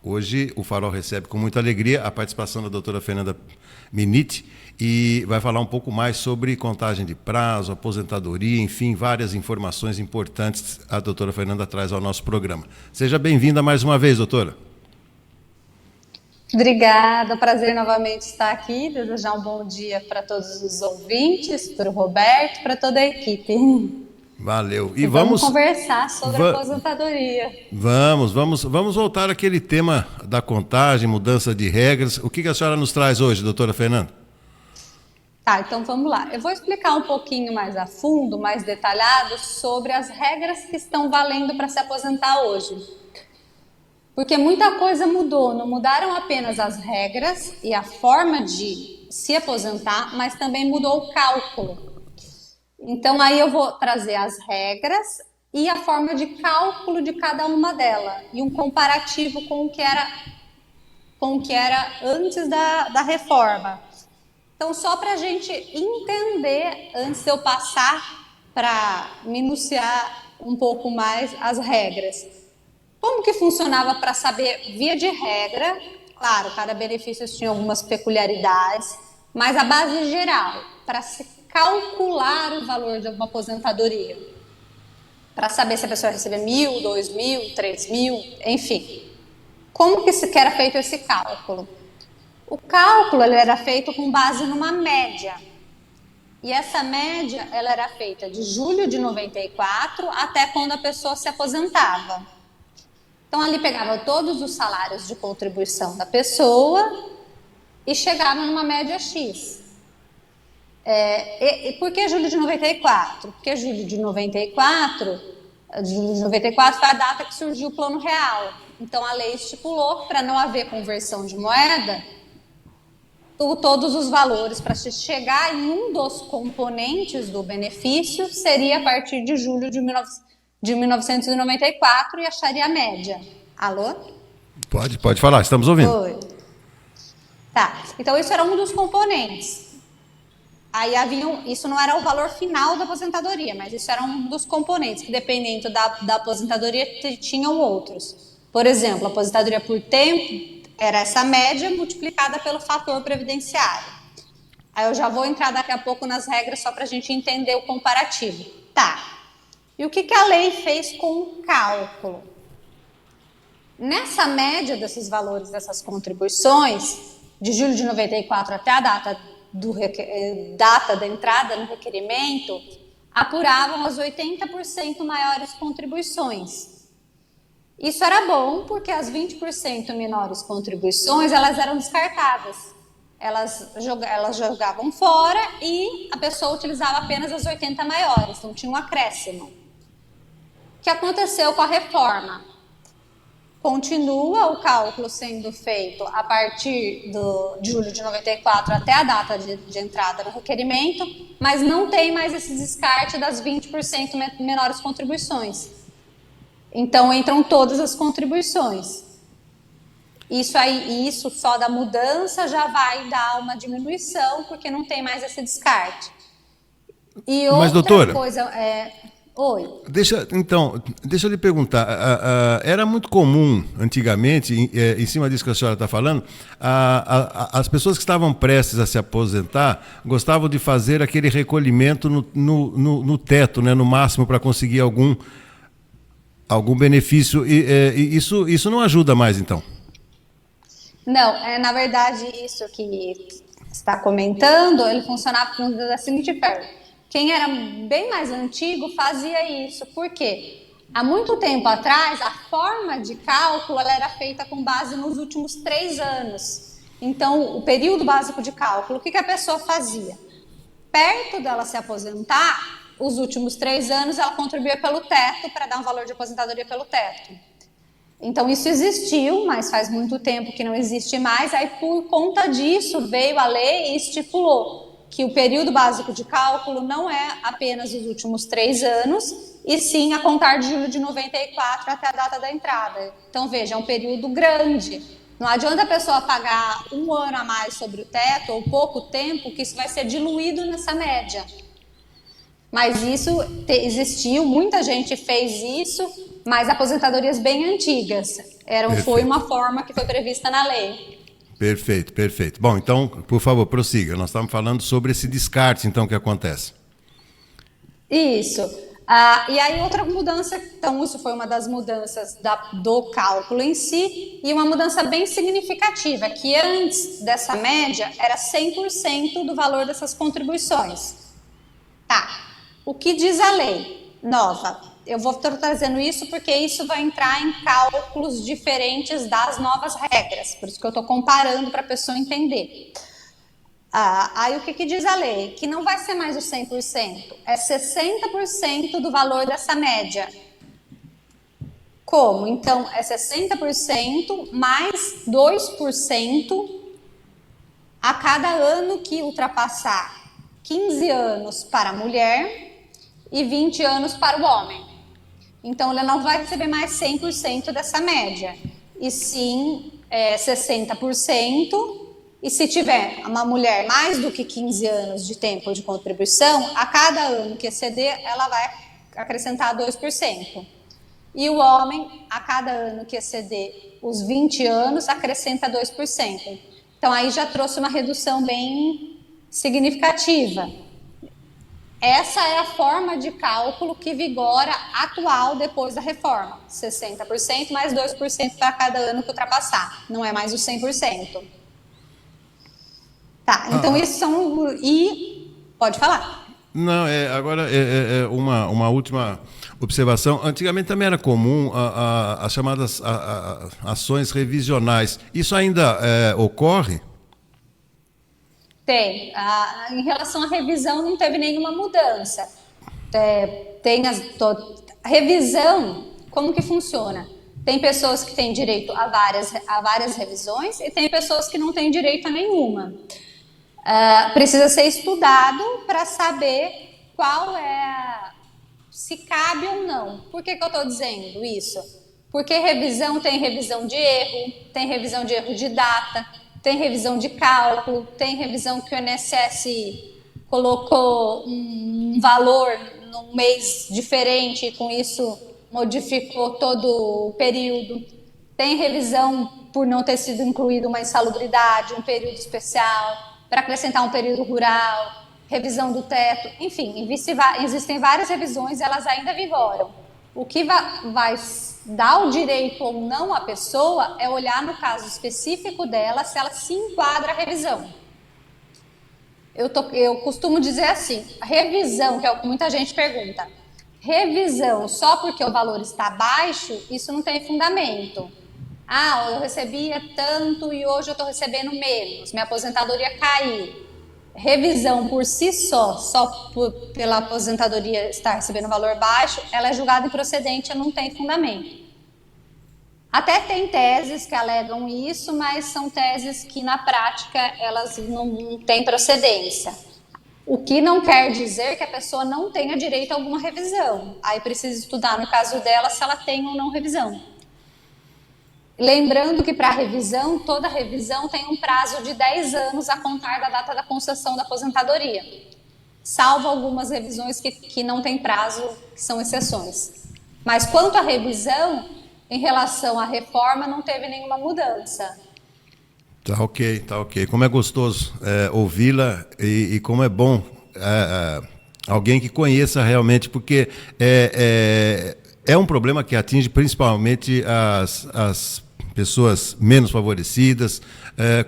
Hoje o Farol recebe com muita alegria a participação da doutora Fernanda Miniti e vai falar um pouco mais sobre contagem de prazo, aposentadoria, enfim, várias informações importantes a doutora Fernanda traz ao nosso programa. Seja bem-vinda mais uma vez, doutora. Obrigada, prazer novamente estar aqui, desejar um bom dia para todos os ouvintes, para o Roberto, para toda a equipe. Valeu. E vamos conversar sobre a aposentadoria. Vamos voltar àquele tema da contagem, mudança de regras. O que a senhora nos traz hoje, doutora Fernanda? Tá, então vamos lá. Eu vou explicar um pouquinho mais a fundo, mais detalhado, sobre as regras que estão valendo para se aposentar hoje. Porque muita coisa mudou, não mudaram apenas as regras e a forma de se aposentar, mas também mudou o cálculo. Então aí eu vou trazer as regras e a forma de cálculo de cada uma delas e um comparativo com o que era antes da reforma. Então só para a gente entender, antes de eu passar para minuciar um pouco mais as regras. Como que funcionava para saber, via de regra, claro, cada benefício tinha algumas peculiaridades, mas a base geral, para se calcular o valor de uma aposentadoria, para saber se a pessoa recebe 1.000, 2.000, 3.000, enfim. Como que era feito esse cálculo? O cálculo ele era feito com base numa média. E essa média ela era feita de julho de 94 até quando a pessoa se aposentava. Então ali pegava todos os salários de contribuição da pessoa e chegava numa média X. E por que julho de 94? Porque julho de 94 foi a data que surgiu o Plano Real. Então a lei estipulou, para não haver conversão de moeda, todos os valores para chegar em um dos componentes do benefício seria a partir de julho de 1994 e acharia a média. Alô? Pode falar, estamos ouvindo. Oi. Tá, então isso era um dos componentes. Aí isso não era o valor final da aposentadoria, mas isso era um dos componentes, que dependendo da aposentadoria tinham outros. Por exemplo, a aposentadoria por tempo era essa média multiplicada pelo fator previdenciário. Aí eu já vou entrar daqui a pouco nas regras só para a gente entender o comparativo. Tá. E o que a lei fez com o cálculo? Nessa média desses valores, dessas contribuições, de julho de 94 até a data da entrada no requerimento, apuravam as 80% maiores contribuições. Isso era bom porque as 20% menores contribuições elas eram descartadas. Elas jogavam fora e a pessoa utilizava apenas as 80 maiores, então tinha um acréscimo. O que aconteceu com a reforma? Continua o cálculo sendo feito a partir de julho de 94 até a data de entrada no requerimento, mas não tem mais esse descarte das 20% menores contribuições. Então entram todas as contribuições. Isso só da mudança já vai dar uma diminuição, porque não tem mais esse descarte. E outra doutora, coisa Oi. Deixa eu lhe perguntar. Era muito comum, antigamente, em cima disso que a senhora está falando, as pessoas que estavam prestes a se aposentar gostavam de fazer aquele recolhimento no teto, né, no máximo, para conseguir algum benefício. Isso não ajuda mais, então? Não, na verdade, isso que está comentando, ele funcionava da seguinte forma. Quem era bem mais antigo fazia isso. Por quê? Há muito tempo atrás, a forma de cálculo ela era feita com base nos últimos 3 anos. Então, o período básico de cálculo, o que a pessoa fazia? Perto dela se aposentar, os últimos 3 anos ela contribuía pelo teto, para dar um valor de aposentadoria pelo teto. Então, isso existiu, mas faz muito tempo que não existe mais. Aí, por conta disso, veio a lei e estipulou que o período básico de cálculo não é apenas os últimos 3 anos, e sim a contar de julho de 94 até a data da entrada. Então, veja, é um período grande. Não adianta a pessoa pagar 1 ano a mais sobre o teto, ou pouco tempo, que isso vai ser diluído nessa média. Mas isso existiu, muita gente fez isso, mas aposentadorias bem antigas. Foi uma forma que foi prevista na lei. Perfeito, perfeito. Bom, então, por favor, prossiga. Nós estamos falando sobre esse descarte, então, que acontece. Isso. E aí, outra mudança, então, isso foi uma das mudanças do cálculo em si, e uma mudança bem significativa, que antes dessa média era 100% do valor dessas contribuições. Tá. O que diz a lei nova? Eu vou estar trazendo isso porque isso vai entrar em cálculos diferentes das novas regras, por isso que eu estou comparando para a pessoa entender. Aí o que diz a lei? Que não vai ser mais o 100%, é 60% do valor dessa média. Como? Então, é 60% mais 2% a cada ano que ultrapassar 15 anos para a mulher e 20 anos para o homem. Então, ele não vai receber mais 100% dessa média, e sim 60%. E se tiver uma mulher mais do que 15 anos de tempo de contribuição, a cada ano que exceder, ela vai acrescentar 2%. E o homem, a cada ano que exceder os 20 anos, acrescenta 2%. Então, aí já trouxe uma redução bem significativa. Essa é a forma de cálculo que vigora atual depois da reforma. 60% mais 2% para cada ano que ultrapassar. Não é mais o 100%. Tá, então isso são... E pode falar. Não, agora uma última observação. Antigamente também era comum as chamadas ações revisionais. Isso ainda ocorre? Tem. Em relação à revisão, não teve nenhuma mudança. A revisão, como que funciona? Tem pessoas que têm direito a várias revisões e tem pessoas que não têm direito a nenhuma. Precisa ser estudado para saber se cabe ou não. Por que eu estou dizendo isso? Porque tem revisão de erro, tem revisão de erro de data, tem revisão de cálculo, tem revisão que o INSS colocou um valor num mês diferente e com isso modificou todo o período. Tem revisão por não ter sido incluído uma insalubridade, um período especial, para acrescentar um período rural, revisão do teto, enfim, existem várias revisões e elas ainda vigoram. O que vai dar o direito ou não à pessoa é olhar no caso específico dela se ela se enquadra à revisão. Eu costumo dizer assim, revisão, que é o que muita gente pergunta, revisão só porque o valor está baixo, isso não tem fundamento. Eu recebia tanto e hoje eu estou recebendo menos, minha aposentadoria caiu. Revisão por si pela aposentadoria estar recebendo valor baixo, ela é julgada improcedente e não tem fundamento. Até tem teses que alegam isso, mas são teses que na prática elas não têm procedência. O que não quer dizer que a pessoa não tenha direito a alguma revisão. Aí precisa estudar no caso dela se ela tem ou não revisão. Lembrando que para revisão, toda revisão tem um prazo de 10 anos a contar da data da concessão da aposentadoria, salvo algumas revisões que não tem prazo, que são exceções. Mas quanto à revisão, em relação à reforma, não teve nenhuma mudança. Tá ok. Como é gostoso ouvi-la e como é bom alguém que conheça realmente, porque é um problema que atinge principalmente as pessoas menos favorecidas,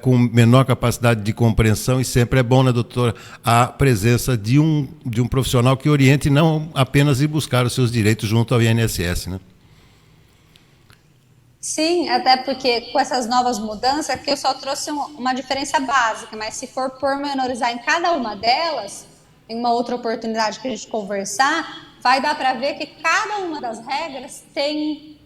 com menor capacidade de compreensão, e sempre é bom, né, doutora, a presença de um profissional que oriente não apenas ir buscar os seus direitos junto ao INSS, né? Sim, até porque com essas novas mudanças, aqui eu só trouxe uma diferença básica, mas se for pormenorizar em cada uma delas, em uma outra oportunidade que a gente conversar, vai dar para ver que cada uma das regras tem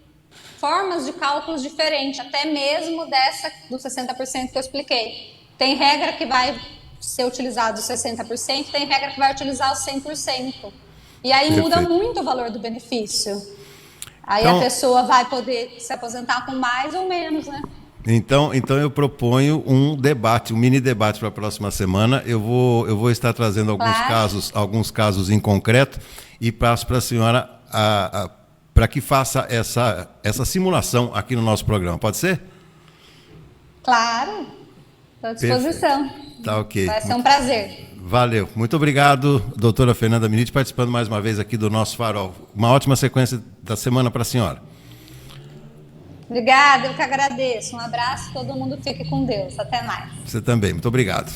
formas de cálculos diferentes, até mesmo dessa do 60% que eu expliquei. Tem regra que vai ser utilizado os 60%, tem regra que vai utilizar os 100%. E aí muda muito o valor do benefício. Aí então, a pessoa vai poder se aposentar com mais ou menos, né? Então eu proponho um mini debate para a próxima semana. Eu vou estar trazendo alguns casos em concreto e passo para a senhora para que faça essa simulação aqui no nosso programa. Pode ser? Claro, estou à disposição. Perfeito. Tá ok. Vai ser um prazer. Valeu. Muito obrigado, doutora Fernanda Miniti, participando mais uma vez aqui do nosso Farol. Uma ótima sequência da semana para a senhora. Obrigada, eu que agradeço. Um abraço, todo mundo fique com Deus. Até mais. Você também. Muito obrigado.